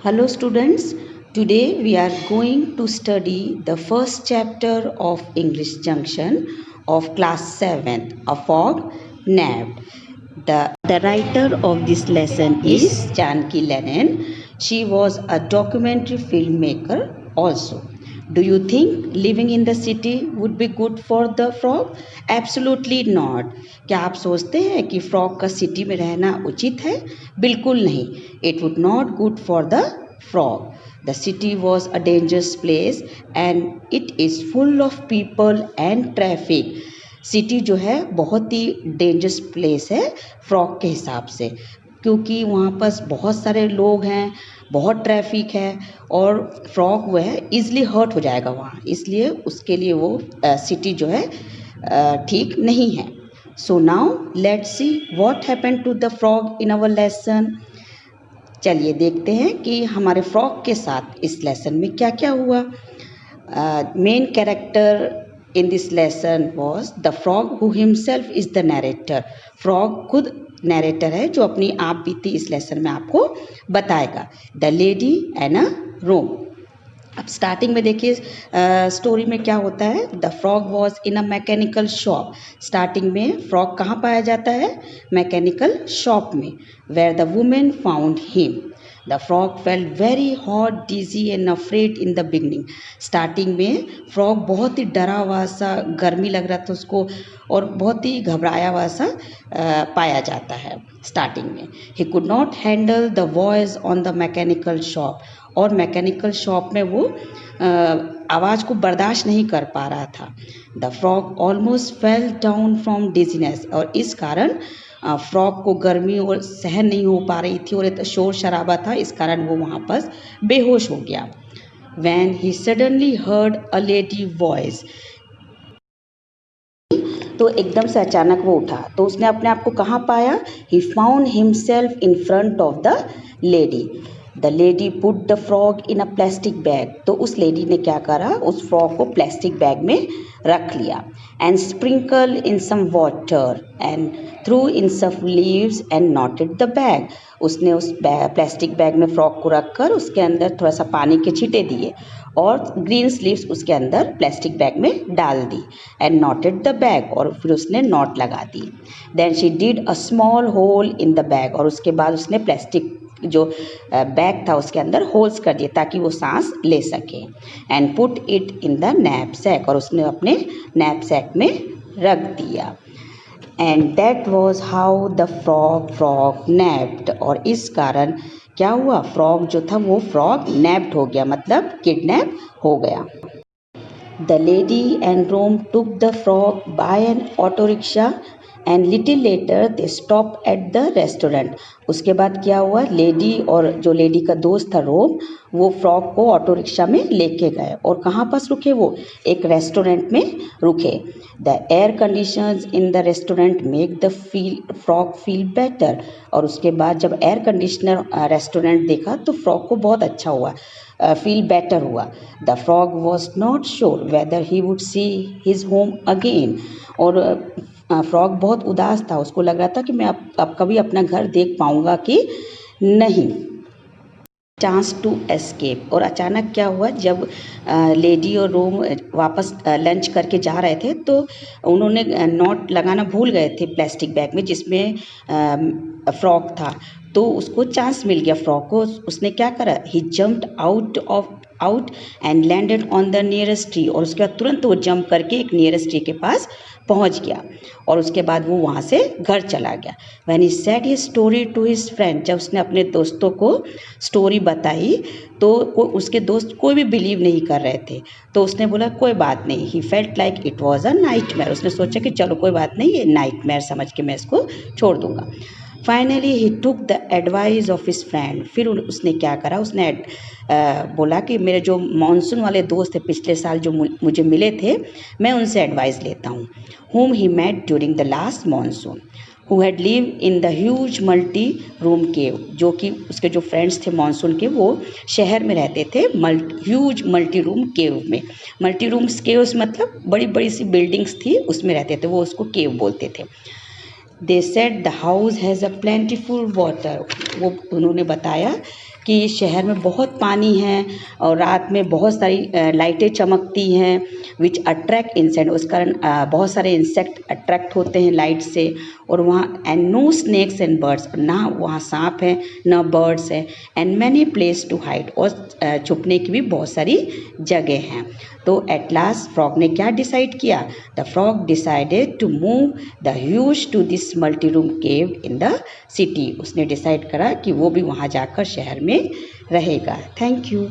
Hello students, today we are going to study the first chapter of English Junction of class 7, A Fog Napped. The writer of this lesson is Janki Lennon. She was a documentary filmmaker also. Do you think living in the city would be good for the frog? Absolutely not. क्या आप सोचते हैं कि frog का city में रहना उचित है? बिल्कुल नहीं. It would not good for the frog. The city was a dangerous place and it is full of people and traffic. City जो है बहुत ही डेंजरस प्लेस है फ्रॉग के हिसाब से, क्योंकि वहाँ पर बहुत सारे लोग हैं, बहुत ट्रैफिक है और फ्रॉग वो है ईज़िली हर्ट हो जाएगा वहाँ, इसलिए उसके लिए वो सिटी जो है ठीक नहीं है. So now let's see what happened to the frog in our lesson. चलिए देखते हैं कि हमारे फ्रॉग के साथ इस लेसन में क्या क्या हुआ. Main character in this lesson was the frog who himself is the narrator. frog खुद narrator है जो अपनी आप बीती इस लेसन में आपको बताएगा. The lady and a room. अब स्टार्टिंग में देखिए स्टोरी में क्या होता है. The frog was in a mechanical shop. Starting में फ्रॉग कहाँ पाया जाता है? मैकेनिकल शॉप में. Where the women found him. The frog felt very hot, dizzy and afraid in the beginning. Starting में फ्रॉग बहुत ही डरा हुआ सा, गर्मी लग रहा था उसको और बहुत ही घबराया हुआ सा पाया जाता है स्टार्टिंग में. He could not handle the voice on the mechanical shop. और मैकेनिकल शॉप में वो आवाज़ को बर्दाश्त नहीं कर पा रहा था. The frog almost fell down from dizziness. और इस कारण फ्रॉग को गर्मी और सहन नहीं हो पा रही थी और शोर शराबा था, इस कारण वो वहाँ पर बेहोश हो गया. When he suddenly heard a lady voice. तो एकदम से अचानक वो उठा तो उसने अपने आप को कहाँ पाया? He found himself in front of the lady. The lady put the frog in a plastic bag. तो उस लेडी ने क्या करा? उस फ्रॉग को प्लास्टिक बैग में रख लिया. And sprinkle in some water and threw in some leaves and knotted the bag. उसने उस प्लास्टिक बैग में फ्रॉग को रखकर उसके अंदर थोड़ा सा पानी के छींटे दिए और ग्रीन स्लीव्स उसके अंदर प्लास्टिक बैग में डाल दी. And knotted the bag. और फिर उसने नॉट लगा दी. Then she did a small hole in the bag. और उसके बाद उसने प्लास्टिक जो बैग था उसके अंदर होल्स कर दिए ताकि वो सांस ले सके. And put it in the knapsack. और उसने अपने नैपसैक में रख दिया. And that was how the frog napped. और इस कारण क्या हुआ? फ्रॉग जो था वो फ्रॉग नैप्ड हो गया, मतलब किडनैप हो गया. The lady and Rome took the frog by an auto rickshaw and little later they stop at the restaurant. उसके बाद क्या हुआ? लेडी और जो लेडी का दोस्त था रोम, वो फ्रॉग को ऑटो रिक्शा में लेके गए और कहाँ पास रुके? वो एक रेस्टोरेंट में रुके. The air conditions in the restaurant make the frog feel better. और उसके बाद जब एयर कंडीशनर रेस्टोरेंट देखा तो फ्रॉग को बहुत अच्छा हुआ, फील बेटर हुआ. The frog was not sure whether he would see his home again. और फ्रॉग बहुत उदास था, उसको लग रहा था कि मैं अब कभी अपना घर देख पाऊंगा कि नहीं. Chance to escape. और अचानक क्या हुआ? जब लेडी और रोम वापस लंच करके जा रहे थे तो उन्होंने नॉट लगाना भूल गए थे प्लास्टिक बैग में जिसमें फ्रॉग था. तो उसको चांस मिल गया फ्रॉग को. उसने क्या करा? He jumped out and landed on the nearest tree. और उसके बाद तुरंत वो जंप करके एक नियरेस्ट ट्री के पास पहुंच गया और उसके बाद वो वहाँ से घर चला गया. When he said his story to his friend. जब उसने अपने दोस्तों को स्टोरी बताई तो उसके दोस्त कोई भी बिलीव नहीं कर रहे थे. तो उसने बोला कोई बात नहीं. He felt like it was a nightmare. उसने सोचा कि चलो कोई बात नहीं, ये नाइटमेयर समझ के मैं इसको छोड़ दूंगा. Finally he took the advice of his friend. फिर उसने क्या करा? उसने बोला कि मेरे जो मानसून वाले दोस्त थे पिछले साल जो मुझे मिले थे, मैं उनसे एडवाइस लेता हूँ. whom he met during the last monsoon, who had lived in the huge multi room cave. जो कि उसके जो फ्रेंड्स थे मानसून के, वो शहर में रहते थे ह्यूज मल्टी रूम केव में. मल्टी रूम्स केव्स मतलब बड़ी बड़ी सी बिल्डिंग्स थी, उसमें रहते थे, वो उसको केव बोलते थे. They said the house has a plentiful water. वो उन्होंने बताया कि शहर में बहुत पानी है और रात में बहुत सारी लाइटें चमकती हैं विच अट्रैक्ट इंसेक्ट, उस कारण बहुत सारे इंसेक्ट अट्रैक्ट होते हैं लाइट से। और वहाँ and no snakes and birds, ना वहाँ सांप है ना बर्ड्स है। And many place to hide, और छुपने की भी बहुत सारी जगह हैं। तो एट लास्ट फ्रॉग ने क्या डिसाइड किया? The frog decided to move the huge to this multi room cave in the city. उसने डिसाइड करा कि वो भी वहाँ जाकर शहर में रहेगा। Thank you.